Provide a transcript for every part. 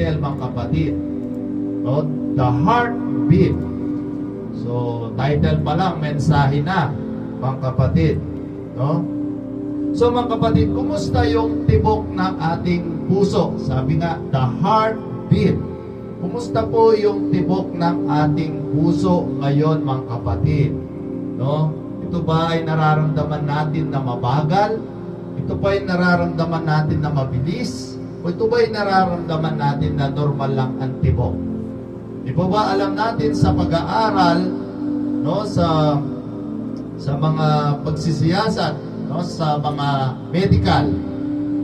title, mga kapatid. No? The Heartbeat. So, title pa lang, mensahe na, mga kapatid. No? So, mga kapatid, kumusta yung tibok ng ating puso? Sabi nga, the heartbeat. Kumusta po yung tibok ng ating puso ngayon, mga kapatid? No? Ito ba ay nararamdaman natin na mabagal? Ito ba ay nararamdaman natin na mabilis? O ito ba ay nararamdaman natin na normal lang ang tibok? Di po ba alam natin sa pag-aaral, no, sa mga pagsisiyasat, no, sa mga medical,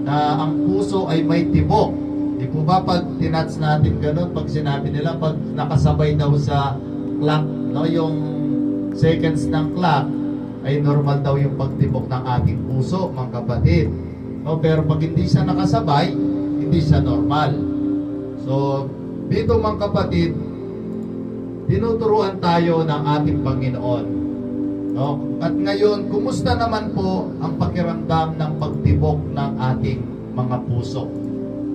na ang puso ay may tibok. Di po ba pag tinats natin ganun, pag sinabi nila, pag nakasabay daw sa clock, no, yung seconds ng clock, ay normal daw yung pagtibok ng ating puso, mga kapatid. No, pero pag hindi siya nakasabay, hindi siya normal. So, dito mga kapatid, tinuturuan tayo ng ating Panginoon. No? At ngayon, kumusta naman po ang pakiramdam ng pagtibok ng ating mga puso?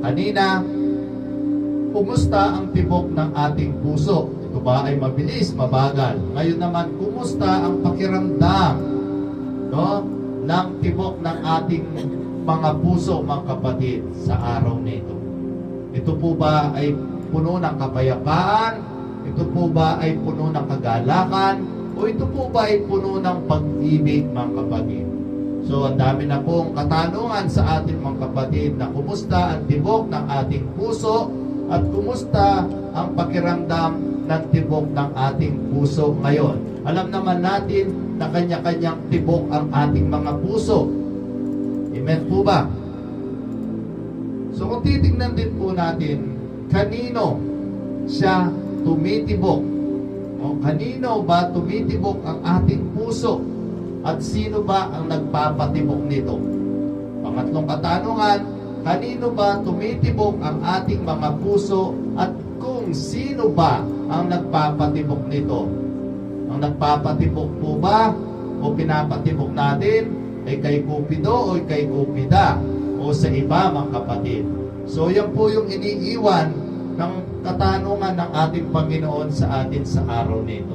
Kanina, kumusta ang tibok ng ating puso? Ito ba ay mabilis, mabagal? Ngayon naman, kumusta ang pakiramdam, no, ng tibok ng ating mga puso, mga kapatid, sa araw nito? Ito po ba ay puno ng kapayapaan? Ito po ba ay puno ng kagalakan? O ito po ba ay puno ng pag-ibig, mga kapatid? So, ang dami na pong katanungan sa ating mga kapatid na kumusta ang tibok ng ating puso at kumusta ang pakiramdam ng tibok ng ating puso ngayon. Alam naman natin na kanya-kanyang tibok ang ating mga puso. Amen po ba? So, kung titignan din po natin, kanino siya tumitibok? O, kanino ba tumitibok ang ating puso? At sino ba ang nagpapatibok nito? Pangatlong katanungan, kanino ba tumitibok ang ating mga puso at kung sino ba ang nagpapatibok nito? Ang nagpapatibok po ba o pinapatibok natin ay kay Cupido o kay Cupida o sa iba, mga kapatid? So yan po yung iniiwan ng katanungan ng ating Panginoon sa atin sa araw nito.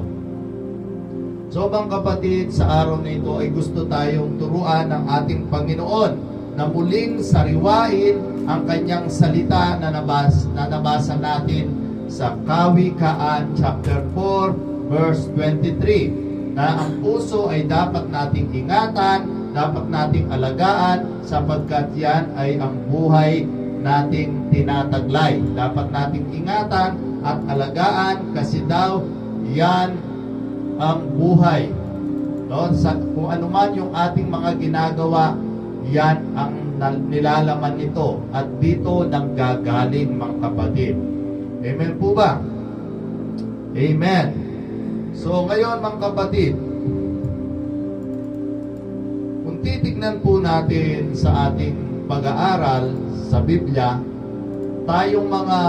So mga kapatid, sa araw nito ay gusto tayong turuan ng ating Panginoon na muling sariwain ang kanyang salita na nabasa natin sa Kawikaan chapter 4 verse 23, na ang puso ay dapat nating ingatan, dapat nating alagaan, sapagkat yan ay ang buhay nating tinataglay. Dapat nating ingatan at alagaan kasi daw yan ang buhay. No? Kung ano man yung ating mga ginagawa, yan ang nilalaman nito at dito nanggagaling, mga kapatid. Amen po ba? Amen. So ngayon, mga kapatid, kung titignan po natin sa ating pag-aaral sa Biblia, tayong mga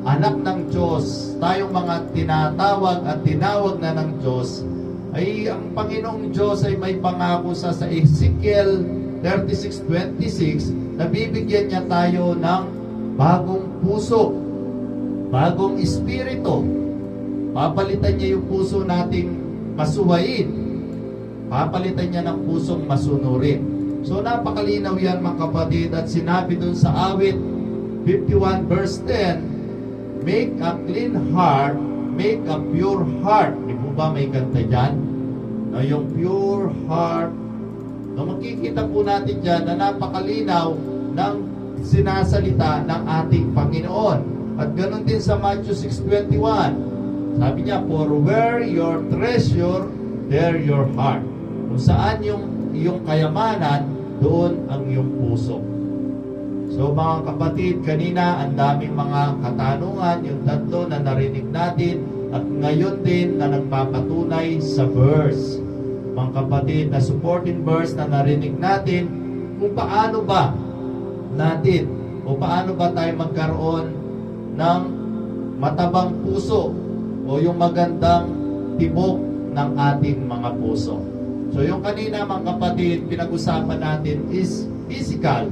anak ng Diyos, tayong mga tinatawag at tinawag na ng Diyos, ay ang Panginoong Diyos ay may pangako sa Ezekiel 36:26 na bibigyan niya tayo ng bagong puso, bagong espiritu. Papalitan niya yung puso nating masuwain. Papalitan niya ng pusong masunurin. So napakalinaw yan, mga kapatid, at sinabi dun sa awit 51 verse 10, make a clean heart, make a pure heart. Di po ba may kanta dyan? Na yung pure heart. No, makikita po natin dyan na napakalinaw ng sinasalita ng ating Panginoon. At ganoon din sa Matthew 6:21. Sabi niya, for where your treasure, there your heart. Kung saan yung iyong kayamanan, doon ang iyong puso. So mga kapatid, kanina ang daming mga katanungan, yung tatlo na narinig natin, at ngayon din na nagpapatunay sa verse. Mga kapatid, na supporting verse na narinig natin, kung paano ba natin, o paano ba tayo magkaroon ng matabang puso, o yung magandang tibok ng ating mga puso. So yung kanina, mga kapatid, pinag-usapan natin is physical,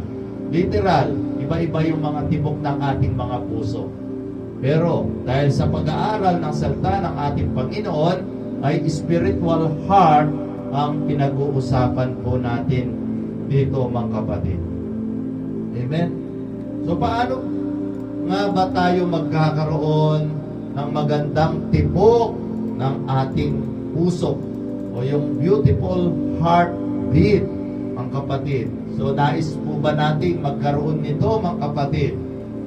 literal. Iba-iba yung mga tibok ng ating mga puso. Pero dahil sa pag-aaral ng salita ng ating Panginoon, ay spiritual heart ang pinag-uusapan po natin dito, mga kapatid. Amen? So paano nga ba tayo magkakaroon ng magandang tibok ng ating puso o yung beautiful heartbeat, mga kapatid? So nais po ba nating magkaroon nito, mga kapatid?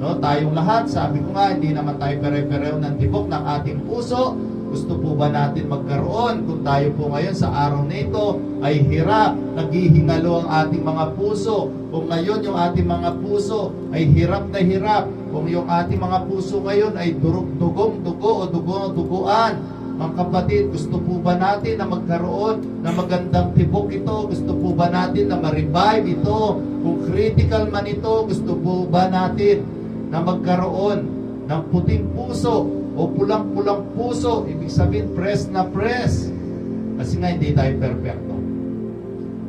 No, tayong lahat, sabi ko nga, hindi naman tayo pare-pareho ng tibok ng ating puso. Gusto po ba natin magkaroon? Kung tayo po ngayon sa araw na ito ay hirap, naghihingalo ang ating mga puso. Kung ngayon yung ating mga puso ay hirap na hirap, kung yung ating mga puso ngayon ay dugong-dugo o dugo-duguan, mga kapatid, gusto po ba natin na magkaroon ng magandang tibok ito? Gusto po ba natin na ma-revive ito? Kung critical man ito, gusto po ba natin na magkaroon ng puting puso o pulang-pulang puso? Ibig sabihin, press na press. Kasi nga hindi tayo perfecto.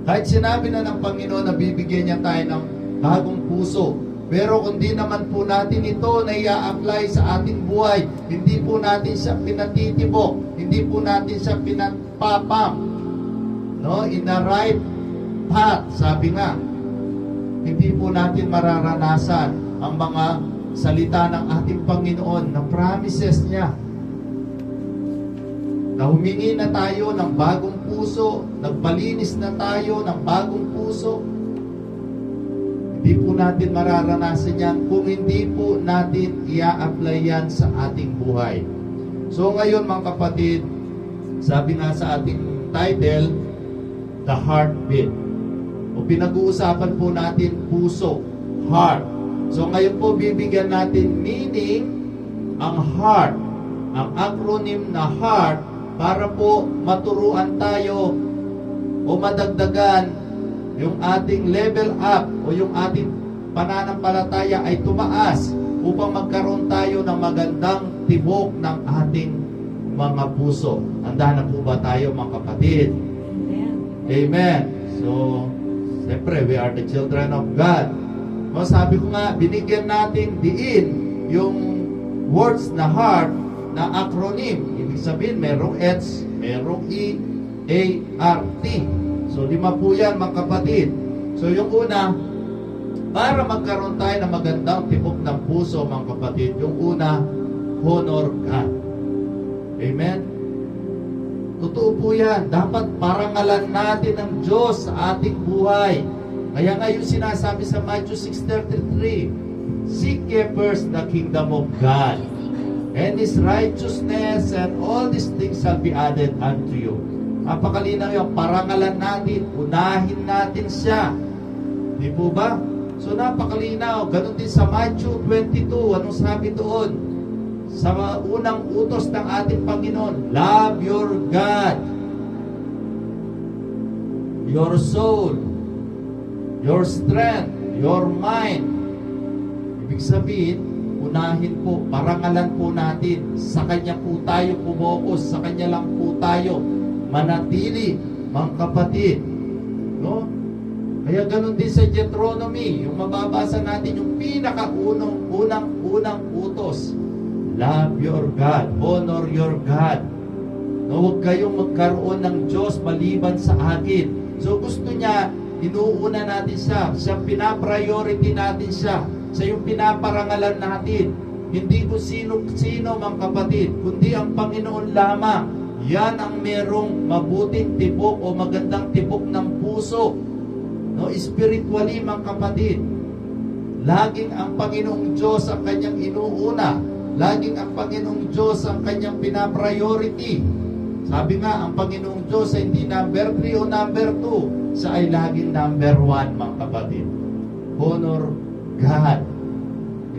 Kahit sinabi na ng Panginoon na bibigyan niya tayo ng bagong puso, pero kung di naman po natin ito na i-apply sa ating buhay, hindi po natin siya pinatitibok, hindi po natin siya pinapapam, no? In the right path, sabi nga, hindi po natin mararanasan ang mga salita ng ating Panginoon na promises niya. Na humingi na tayo ng bagong puso, nagpalinis na tayo ng bagong puso. Hindi po natin mararanasan yan kung hindi po natin i-apply yan sa ating buhay. So ngayon, mga kapatid, sabi nga sa ating title, The Heartbeat. O pinag-uusapan po natin puso, heart. So ngayon po bibigyan natin meaning ang heart, ang acronym na heart, para po maturuan tayo o madagdagan yung ating level up o yung ating pananampalataya ay tumaas upang magkaroon tayo ng magandang tibok ng ating mga puso. Handa na po ba tayo, mga kapatid? Amen. Amen. So, siyempre, we are the children of God. O, sabi ko nga, binigyan natin diin yung words na heart na acronym. Ibig sabihin, merong H, merong E, A, R, T. So, 5 po yan, mga kapatid. So, yung una, para magkaroon tayo ng magandang tibok ng puso, mga kapatid, yung una, honor God. Amen? Totoo po yan. Dapat parangalan natin ang Diyos sa ating buhay. Kaya nga yung sinasabi sa Matthew 6:33, seek ye first the kingdom of God and His righteousness, and all these things shall be added unto you. Napakalinaw yung parangalan natin, unahin natin siya. Di po ba? So napakalinaw. Ganon din sa Matthew 22. Anong sabi doon? Sa unang utos ng ating Panginoon, love your God, your soul, your strength, your mind. Ibig sabihin, unahin po, parangalan po natin. Sa Kanya po tayo pumokus, sa Kanya lang po tayo manatili, mga kapatid. No? Kaya ganun din sa Deuteronomy, yung mababasa natin yung unang utos. Love your God, honor your God. No, huwag kayong magkaroon ng Diyos maliban sa akin. So gusto niya, inuuna natin siya. Siya pinapriority natin siya. Siya yung pinaparangalan natin. Hindi ko sino-sino, mga kapatid, kundi ang Panginoon lamang. Yan ang merong mabuting tibok o magandang tibok ng puso. No, spiritually, mga kapatid. Laging ang Panginoong Diyos ang kanyang inuuna. Laging ang Panginoong Diyos ang kanyang pinapriority. Sabi nga, ang Panginoong Diyos ay hindi number 3 o number 2. Siya ay laging number 1, mga kapatid. Honor God.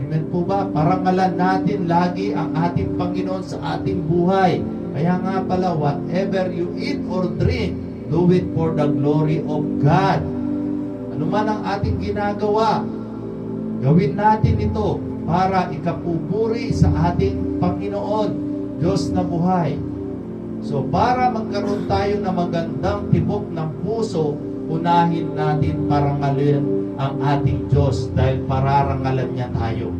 Amen po ba? Parangalan natin lagi ang ating Panginoon sa ating buhay. Kaya nga pala, whatever you eat or drink, do it for the glory of God. Ano man ang ating ginagawa, gawin natin ito para ikapupuri sa ating Panginoon, Diyos na buhay. So, para magkaroon tayo ng magandang tibok ng puso, unahin natin parangalin ang ating Diyos dahil pararangalan niya tayo.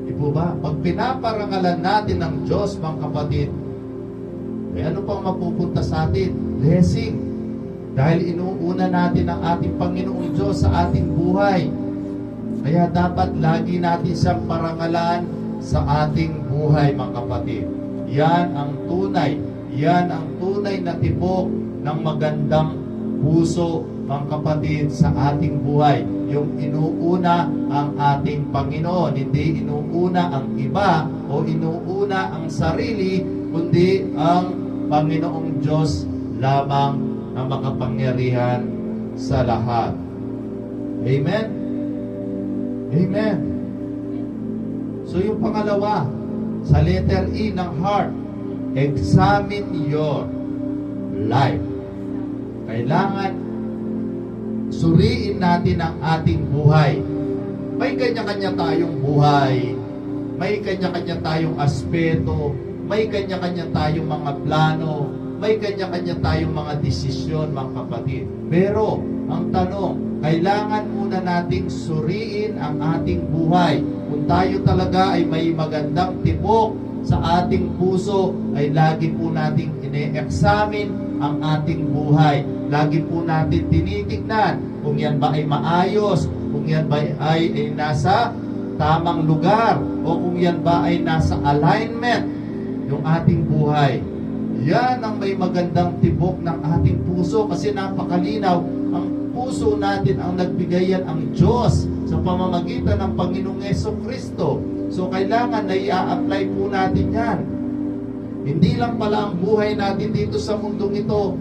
Di po ba? Pag pinaparangalan natin ng Diyos, mga kapatid, ano pang mapupunta sa atin? Blessing. Dahil inuuna natin ang ating Panginoong Diyos sa ating buhay. Kaya dapat lagi natin siyang parangalan sa ating buhay, mga kapatid. Yan ang tunay na tibok ng magandang puso, mga kapatid, sa ating buhay. Yung inuuna ang ating Panginoon, hindi inuuna ang iba o inuuna ang sarili, kundi ang Panginoong Diyos lamang na makapangyarihan sa lahat. Amen? Amen. So yung pangalawa, sa letter E ng heart, examine your life. Kailangan suriin natin ang ating buhay. May kanya-kanya tayong buhay. May kanya-kanya tayong aspeto. May kanya-kanya tayong mga plano. May kanya-kanya tayong mga desisyon, mga kapatid. Pero, ang tanong, kailangan muna nating suriin ang ating buhay. Kung tayo talaga ay may magandang tibok sa ating puso, ay lagi po nating ine-examine ang ating buhay. Lagi po natin tinitignan kung yan ba ay maayos, kung yan ba ay nasa tamang lugar, o kung yan ba ay nasa alignment yung ating buhay. Yan ang may magandang tibok ng ating puso, kasi napakalinaw, ang puso natin ang nagbigay yan ang Diyos sa pamamagitan ng Panginoong Jesucristo. So kailangan na i-apply po natin yan. Hindi lang pala ang buhay natin dito sa mundong ito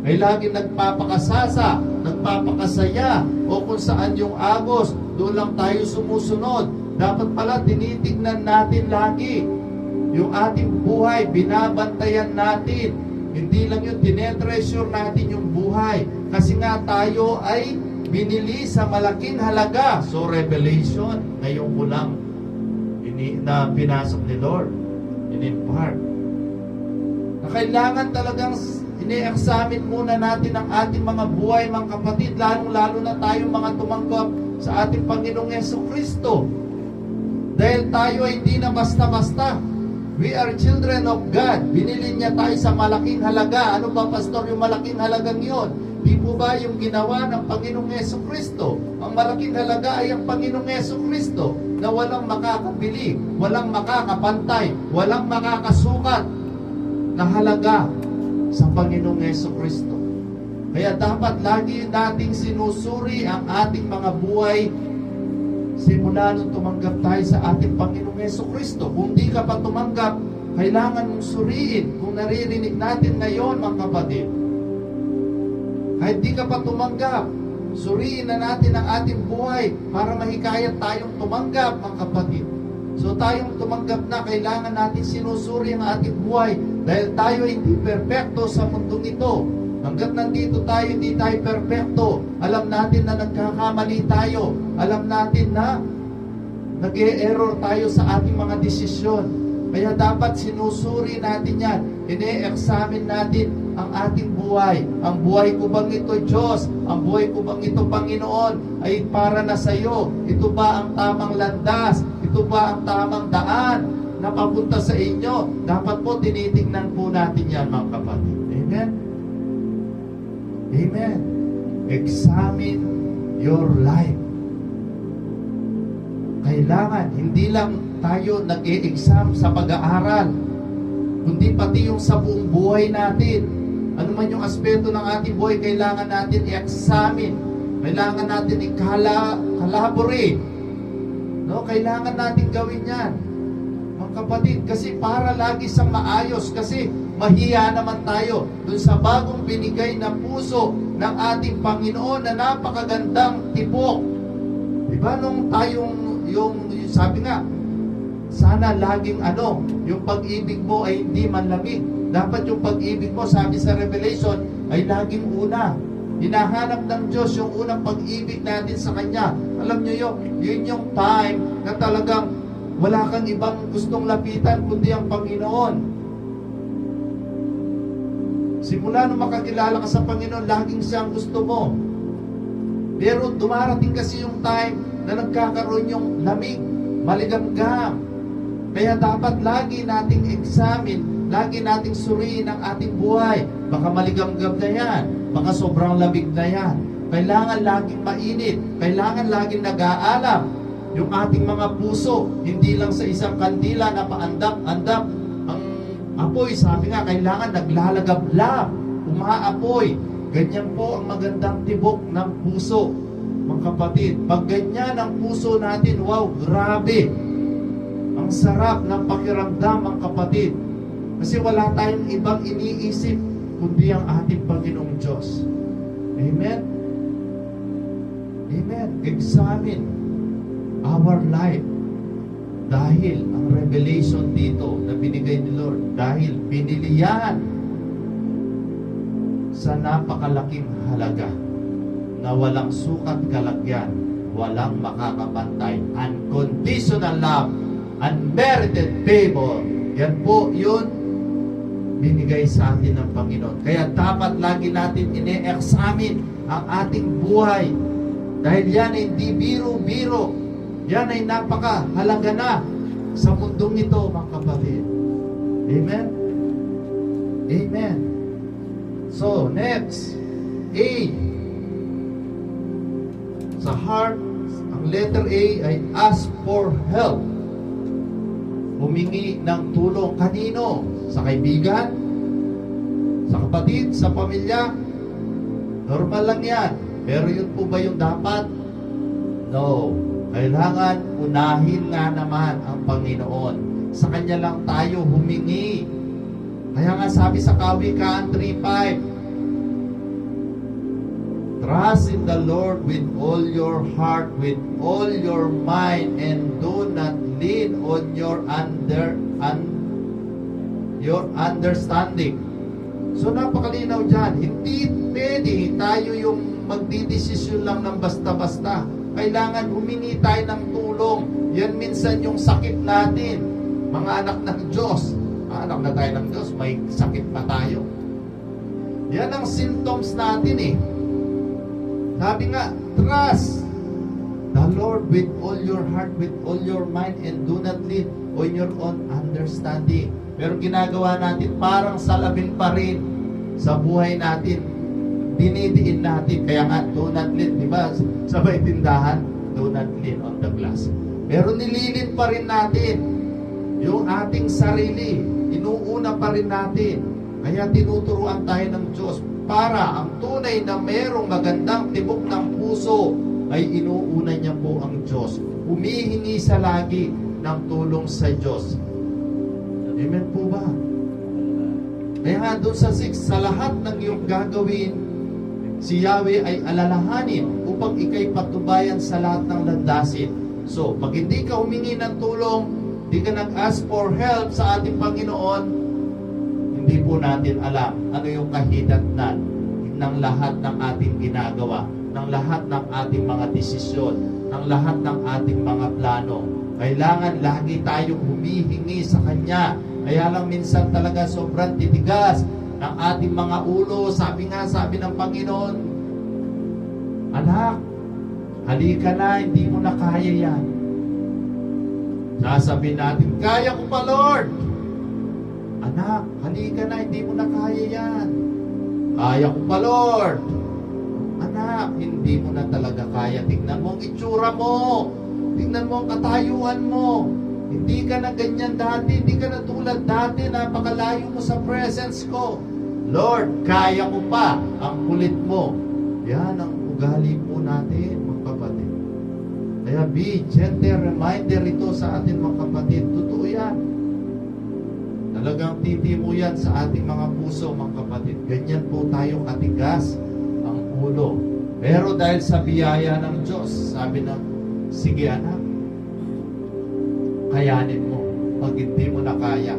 ay lagi nagpapakasasa, nagpapakasaya, o kung saan yung agos, doon lang tayo sumusunod. Dapat pala tinitignan natin lagi yung ating buhay, binabantayan natin. Hindi lang yun, tinetreasure natin yung buhay. Kasi nga tayo ay binili sa malaking halaga. So Revelation, ngayon ko lang na pinasok ni Lord, in-impart. Na kailangan talagang ini-examine muna natin ang ating mga buhay, mga kapatid, lalong-lalo na tayong mga tumanggap sa ating Panginoong Jesucristo. Dahil tayo ay hindi na basta-basta. We are children of God. Binili niya tayo sa malaking halaga. Ano ba, pastor, yung malaking halagang yun? Di po ba yung ginawa ng Panginoong Jesucristo? Ang malaking halaga ay ang Panginoong Jesucristo na walang makakabili, walang makakapantay, walang makakasukat na halaga sa Panginoong Jesucristo. Kaya dapat lagi nating sinusuri ang ating mga buhay simula nung tumanggap tayo sa ating Panginoong Jesucristo. Kung di ka pa tumanggap, kailangan mong suriin. Kung naririnig natin ngayon, mga kapatid, kahit di ka pa tumanggap, suriin na natin ang ating buhay para mahikayat tayong tumanggap, mga kapatid. So tayong tumanggap na, kailangan natin sinusuri ang ating buhay dahil tayo hindi perpekto sa mundong ito. Hanggat nandito tayo, hindi tayo perpekto. Alam natin na nagkakamali tayo. Alam natin na nag-e-error tayo sa ating mga desisyon. Kaya dapat sinusuri natin yan. Ine-examine natin ang ating buhay. Ang buhay ko bang ito, Diyos? Ang buhay ko bang ito, Panginoon, ay para na sa iyo? Ito ba ang tamang landas? Ito ba ang tamang daan na papunta sa inyo? Dapat po tinitingnan po natin yan, mga kapatid. Amen? Amen. Examine your life. Kailangan, hindi lang tayo nag-e-exam sa pag-aaral, kundi pati yung sa buong buhay natin. Ano man yung aspeto ng ating buhay, kailangan natin i-examine. Kailangan natin i-collaborate. No? Kailangan natin gawin yan, mga kapatid, kasi para lagi siyang maayos, kasi mahiya naman tayo dun sa bagong binigay na puso ng ating Panginoon na napakagandang tibok. Diba nung tayong, yung sabi nga, sana laging yung pag-ibig mo ay hindi manlamig. Dapat yung pag-ibig mo, sabi sa Revelation, ay laging una. Hinahanap ng Diyos yung unang pag-ibig natin sa Kanya. Alam nyo yun yung time na talagang wala kang ibang gustong lapitan kundi ang Panginoon. Simula nung makakilala ka sa Panginoon, laging siya ang gusto mo. Pero dumarating kasi yung time na nagkakaroon yung lamig, maligamgam. Kaya dapat lagi nating examine, lagi nating suriin ang ating buhay. Baka maligamgam na yan, baka sobrang lamig na yan. Kailangan laging mainit, kailangan laging nag-aalam yung ating mga puso, hindi lang sa isang kandila na paandap-andap. Ang apoy, sabi nga, kailangan naglalagablab, umaapoy. Ganyan po ang magandang tibok ng puso, mga kapatid. Pag ganyan ang puso natin, wow, grabe. Ang sarap ng pakiramdam, mga kapatid. Kasi wala tayong ibang iniisip, kundi ang ating Panginoong Diyos. Amen? Amen. Examine our life. Dahil ang revelation dito na binigay ni Lord, dahil binili yan sa napakalaking halaga na walang sukat kalagyan, walang makakapantay, unconditional love, unmerited favor. Yan po yun binigay sa atin ng Panginoon. Kaya dapat lagi natin ine-examine ang ating buhay, dahil yan ay hindi biro-biro, yan ay napakahalaga na sa mundong ito, mga kapatid. Amen? Amen. So, next, A. Sa heart, ang letter A ay ask for help. Humingi ng tulong. Kanino? Sa kaibigan? Sa kapatid? Sa pamilya? Normal lang yan. Pero yun po ba yung dapat? No. Kailangan unahin nga naman ang Panginoon. Sa Kanya lang tayo humingi. Kaya nga sabi sa Kawikaan 3:5, trust in the Lord with all your heart, with all your mind, and do not lean on your understanding. So napakalinaw dyan. Hindi pwede tayo yung magdidesisyon lang ng basta-basta. Kailangan humingi tayo ng tulong. Yan minsan yung sakit natin. Mga anak ng Diyos. Anak na tayo ng Diyos, may sakit pa tayo. Yan ang symptoms natin eh. Sabi nga, trust the Lord with all your heart, with all your mind, and do not lean on your own understanding. Pero ginagawa natin parang salamin pa rin sa buhay natin. Dinidiin natin. Kaya nga, do not lean, di ba? Sabay tindahan, do not lean on the glass. Pero nililin pa rin natin yung ating sarili. Inuuna pa rin natin. Kaya tinuturuan tayo ng Diyos para ang tunay na merong magandang tibok ng puso ay inuuna niya po ang Diyos. Humihingi sa lagi ng tulong sa Diyos. Amen po ba? Kaya nga doon sa 6, sa lahat ng iyong gagawin, si Yahweh ay alalahanin upang ikay patubayan sa lahat ng landasin. So, pag hindi ka humingi ng tulong, hindi ka nag-ask for help sa ating Panginoon, hindi po natin alam ano yung kahidatnan ng lahat ng ating ginagawa, ng lahat ng ating mga desisyon, ng lahat ng ating mga plano. Kailangan lagi tayong humihingi sa Kanya. Kaya lang minsan talaga sobrang titigas ng ating mga ulo. Sabi ng Panginoon, anak, halika na, hindi mo na kaya yan. Sasabihin natin, kaya ko pa, Lord. Anak, halika na, hindi mo na kaya yan. Kaya ko pa, Lord. Anak, hindi mo na talaga kaya. Tingnan mo ang itsura mo. Tingnan mo ang katayuan mo. Hindi ka na ganyan dati. Hindi ka na tulad dati. Napakalayo mo sa presence ko. Lord, kaya ko pa. Ang kulit mo. Yan ang ugali po natin, mga kapatid. Kaya be gentle reminder ito sa atin, mga kapatid. Totoo yan. Talagang titimo yan sa ating mga puso, mga kapatid. Ganyan po tayo katigas ang ulo. Pero dahil sa biyaya ng Diyos, sabi ng, sige anak, kayanin mo. Pag hindi mo na kaya,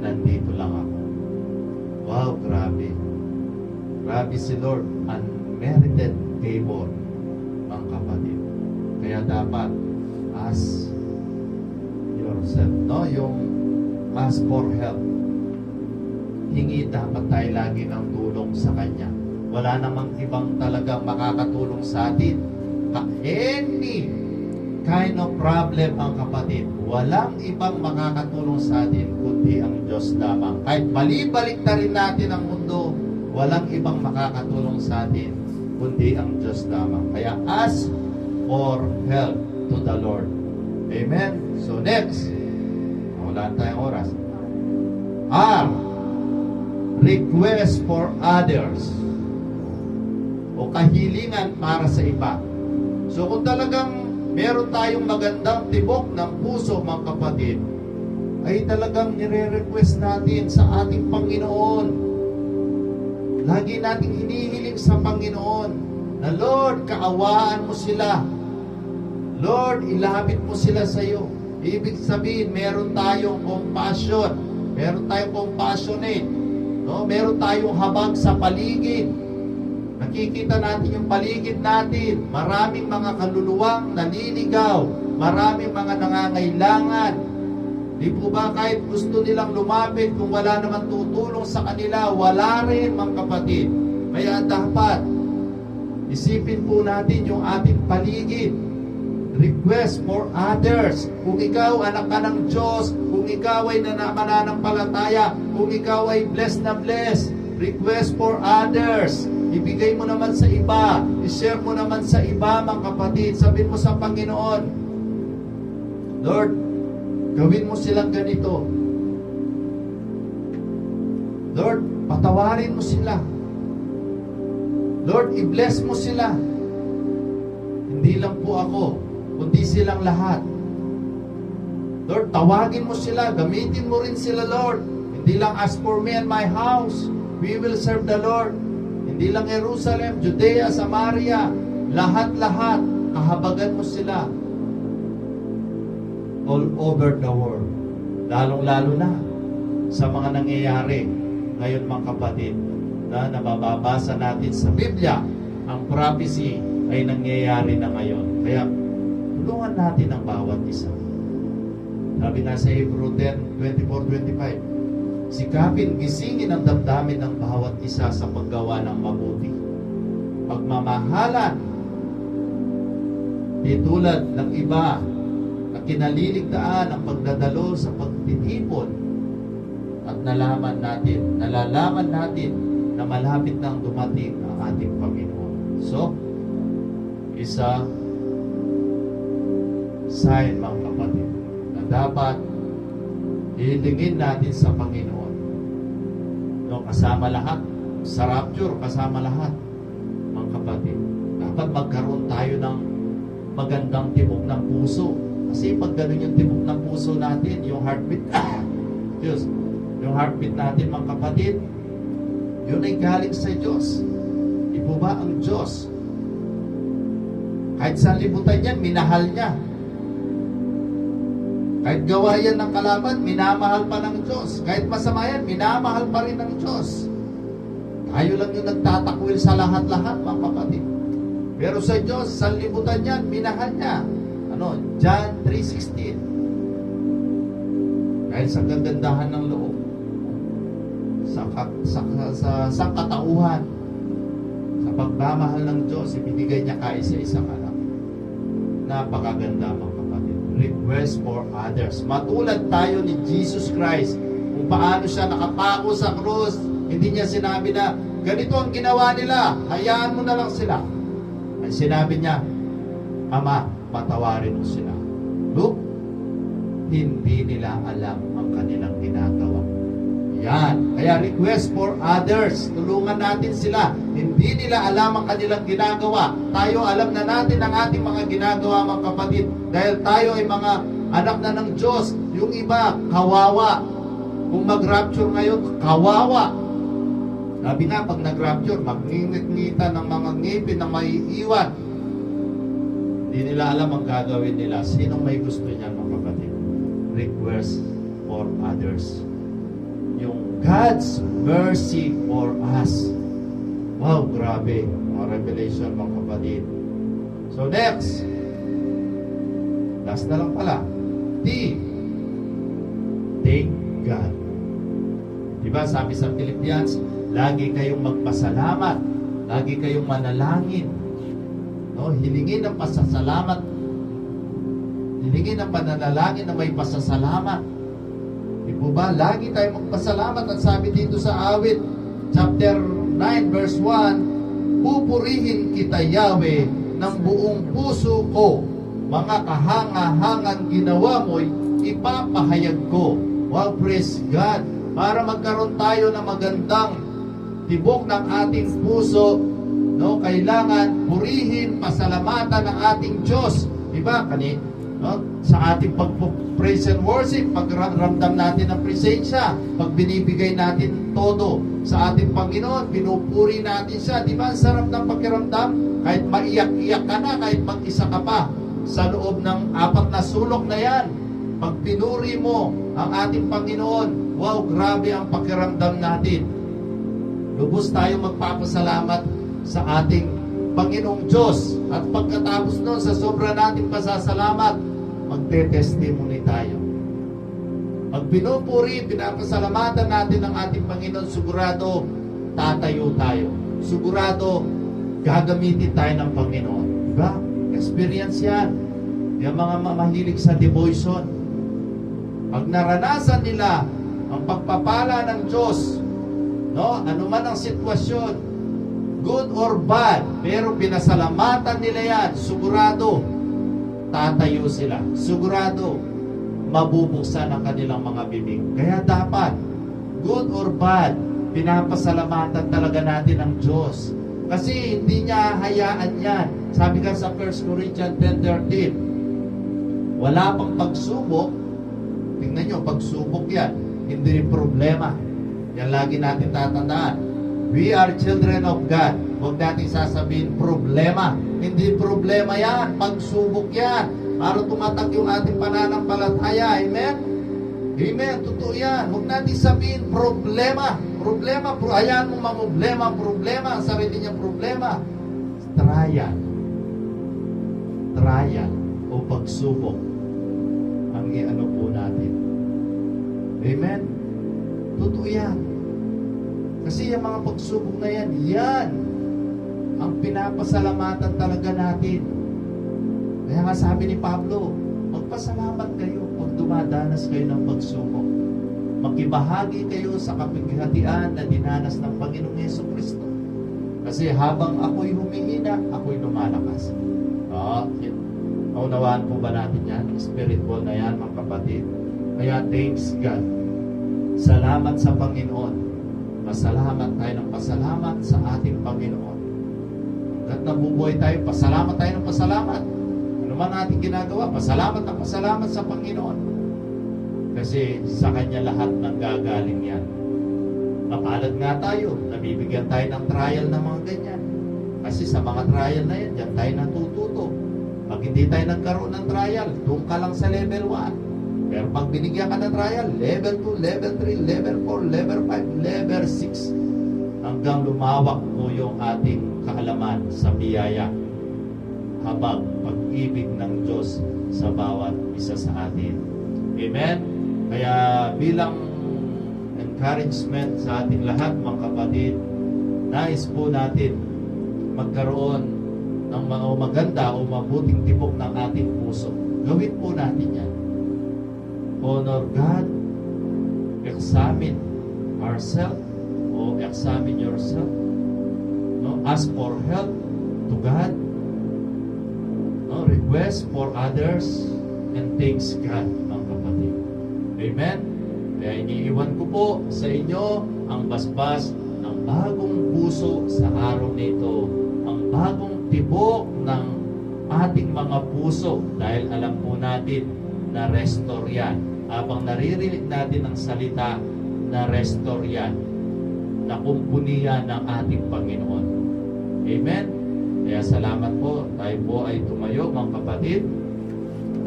nandito lang ako. Wow, grabe. Grabe si Lord. Unmerited favor, mga kapatid. Kaya dapat ask yourself, no? Yung ask for help. Hingi dapat tayo lagi ng tulong sa Kanya. wala namang ibang talagang makakatulong sa atin. Any kind of problem, ang kapatid, walang ibang makakatulong sa atin kundi ang Diyos lamang. Kahit balibalik na rin natin ang mundo, walang ibang makakatulong sa atin kundi ang Diyos lamang. Kaya ask for help to the Lord. Amen? So next, wala tayong oras. R, request for others, o kahilingan para sa iba. So kung talagang meron tayong magandang tibok ng puso, mga kapatid, ay talagang nire-request natin sa ating Panginoon. Lagi nating hinihiling sa Panginoon na, Lord, kaawaan mo sila. Lord, ilapit mo sila sa iyo. Ibig sabihin, meron tayong compassion. Meron tayong compassionate. No? Meron tayong habag sa paligid. Nakikita natin yung paligid natin. Maraming mga kaluluwang naliligaw. Maraming mga nangangailangan. Di po ba kahit gusto nilang lumapit, kung wala naman tutulong sa kanila, wala rin, mga kapatid. Kaya dapat isipin po natin yung ating paligid. Request for others. Kung ikaw anak ka ng Diyos, kung ikaw ay mananampalataya, kung ikaw ay blessed na blessed, request for others. Ibigay mo naman sa iba, i-share mo naman sa iba, mga kapatid. Sabihin mo sa Panginoon, Lord, gawin mo silang ganito. Lord, patawarin mo sila. Lord, i-bless mo sila. Hindi lang po ako, kundi silang lahat. Lord, tawagin mo sila, gamitin mo rin sila, Lord. Hindi lang, as for me and my house, we will serve the Lord. Hindi lang Jerusalem, Judea, Samaria, lahat-lahat, kahabagan mo sila. All over the world. Lalong-lalo na sa mga nangyayari ngayon, mga kapatid, na nababasa natin sa Biblia. Ang prophecy ay nangyayari na ngayon. Kaya tulungan natin ang bawat isa. Sabi nga sa Hebrew 10, 24-25, sikapin, gisingin ang damdamin ng bawat isa sa paggawa ng mabuti. Pagmamahalan, di tulad ng iba na kinaliligtaan ang pagdadalo sa pagtitipon, at nalalaman natin na malapit nang dumating ang ating Panginoon. So, isa sign, mga kapatid, na dapat hilingin natin sa Panginoon. No, kasama lahat. Sa rapture, kasama lahat, mga kapatid. Dapat magkaroon tayo ng magandang tibok ng puso. Kasi pag ganun yung tibok ng puso natin, yung heartbeat, Diyos, yung heartbeat natin, mga kapatid, yun ay galing sa Diyos. Di po ba ang Diyos? Kahit sa libutan niya, minahal niya. Kahit gawa yan ng kalaban, minamahal pa ng Diyos. Kahit masama yan, minamahal pa rin ng Diyos. Tayo lang yung nagtatakwil sa lahat-lahat, mga kapatid. Pero sa Diyos, sa libutan niya, minahal niya. John 3:16. Kahit sa kagandahan ng loob, sa sangkatauhan, sa pagmamahal ng Diyos, ibinigay niya kaisa-isang anak. Napakaganda, mga kapatid. Request for others. Matulad tayo ni Jesus Christ, kung paano siya nakapako sa krus. Hindi niya sinabi na, ganito ang ginawa nila, hayaan mo na lang sila. Ay sinabi niya, Ama, patawarin mo sila. Look, hindi nila alam ang kanilang ginagawa. Yan. Kaya request for others. Tulungan natin sila. Hindi nila alam ang kanilang ginagawa. Tayo alam na natin ang ating mga ginagawa, mga kapatid. Dahil tayo ay mga anak na ng Diyos. Yung iba, kawawa. Kung mag-rapture ngayon, kawawa. Sabi nga, pag nag-rapture, magngingit-ngitan ng mga ngipin na maiiwan. Hindi nila alam ang gagawin nila. Sinong may gusto niyan, mga kapatid? Request for others. Yung God's mercy for us. Wow, grabe. Mga revelation, mga kapatid. So next, last na lang pala. T. Thank God. Diba sabi sa Philippians, lagi kayong magpasalamat Lagi kayong manalangin. No? Hilingin ang pasasalamat. Hilingin ang pananalangin na may pasasalamat. Di po ba? Lagi tayong magpasalamat. At sabi dito sa awit, chapter 9, verse 1, pupurihin kita, Yahweh, ng buong puso ko. Mga kahanga-hangang ginawa mo'y ipapahayag ko. Wow, praise God. Para magkaroon tayo ng magandang tibok ng ating puso, no, kailangan purihin, pasalamatan ng ating Diyos. Diba? No? Sa ating pag-praise and worship, pagramdam natin ng presensya, pag binibigay natin todo sa ating Panginoon, pinupuri natin siya. Diba? Ang sarap ng pakiramdam. Kahit maiyak-iyak ka na, kahit mag-isa ka pa, sa loob ng 4 na sulok na yan, pag pinuri mo ang ating Panginoon, wow, grabe ang pakiramdam natin. Lubos tayo magpapasalamat sa ating Panginoong Diyos. At pagkatapos nun, sa sobra nating pasasalamat, magte-testimony tayo. Pag pinupuri, pinapasalamatan natin ang ating Panginoon, sigurado tatayo tayo. Sigurado gagamitin tayo ng Panginoon. Diba? Experience yan. Yung mga mahilig sa devotion. Pag naranasan nila ang pagpapala ng Diyos, no, ano man ang sitwasyon, good or bad, pero pinasalamatan nila yan, sigurado tatayo sila. Sigurado mabubuksan ang kanilang mga bibig. Kaya dapat, good or bad, pinapasalamatan talaga natin ang Diyos. Kasi hindi niya hayaan yan. Sabi ka sa 1 Corinthians 10:13, wala pang pagsubok. Tingnan nyo, pagsubok yan. Hindi rin problema. Yan lagi natin tatandaan. We are children of God. Huwag natin sasabihin problema. Hindi problema yan. Pagsubok yan. Para tumatak yung ating pananampalataya. Amen? Amen. Totoo yan. Huwag natin sabihin problema. Problema. Hayaan mo mamblema ang problema. Ang sarili niyang problema. Trial. Trial o pagsubok ang iano po natin. Amen? Totoo yan. Kasi yung mga pagsubok na yan, yan ang pinapasalamatan talaga natin. Kaya nga sabi ni Pablo, magpasalamat kayo pag dumadanas kayo ng pagsubok. Makibahagi kayo sa kapighatian na dinanas ng Panginoong Jesucristo. Kasi habang ako'y humihina, ako'y lumalakas. Naunawaan po ba natin yan? Spiritual na yan, mga kapatid. Kaya thanks God. Salamat sa Panginoon. Pasalamat tayo ng pasalamat sa ating Panginoon. At nabubuhay tayo, pasalamat tayo ng pasalamat. Ano man ating ginagawa, pasalamat ng pasalamat sa Panginoon. Kasi sa Kanya lahat ng gagaling yan. Mapalad nga tayo, nabibigyan tayo ng trial ng mga ganyan. Kasi sa mga trial na yan, diyan tayo natututo. Pag hindi tayo nagkaroon ng trial, doon ka lang sa level 1. Pero pag binigyan ka ng trial, level 2, level 3, level 4, level 5, level 6, hanggang lumawak po yung ating kaalaman sa biyaya. Habang pag-ibig ng Diyos sa bawat isa sa atin. Amen? Kaya bilang encouragement sa ating lahat, mga kapatid, nais po natin magkaroon ng mga maganda o mabuting tibok ng ating puso. Gawin po natin yan. Honor God, examine ourselves o examine yourself. No? Ask for help to God. No? Request for others and thanks God, mga kapatid. Amen? Kaya iniiwan ko po sa inyo ang basbas ng bagong puso sa araw nito. Ang bagong tibok ng ating mga puso dahil alam po natin na restore yan. Habang naririnig natin ang salita na restore yan, na kumpunihan ng ating Panginoon. Amen? Kaya salamat po. Tayo po ay tumayo, mga kapatid.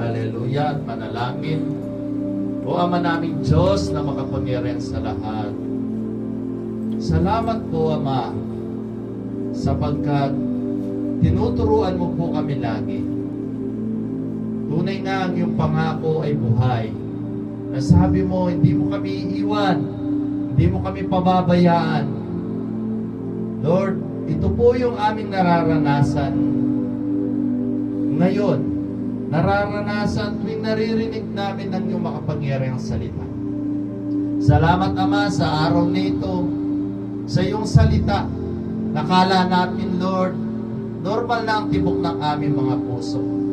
Hallelujah at manalangin. O Ama naming Diyos na makapangyarihan sa lahat. Salamat po, Ama, sapagkat tinuturuan mo po kami lagi. Tunay nga ang iyong pangako ay buhay. Nasabi mo, hindi mo kami iiwan. Hindi mo kami pababayaan. Lord, Ito po yung aming nararanasan ngayon. Nararanasan tuwing naririnig namin ng iyong makapangyarihang salita. Salamat, Ama, sa araw nito, sa iyong salita. Nakala namin, Lord, normal na ang tibok ng aming mga puso.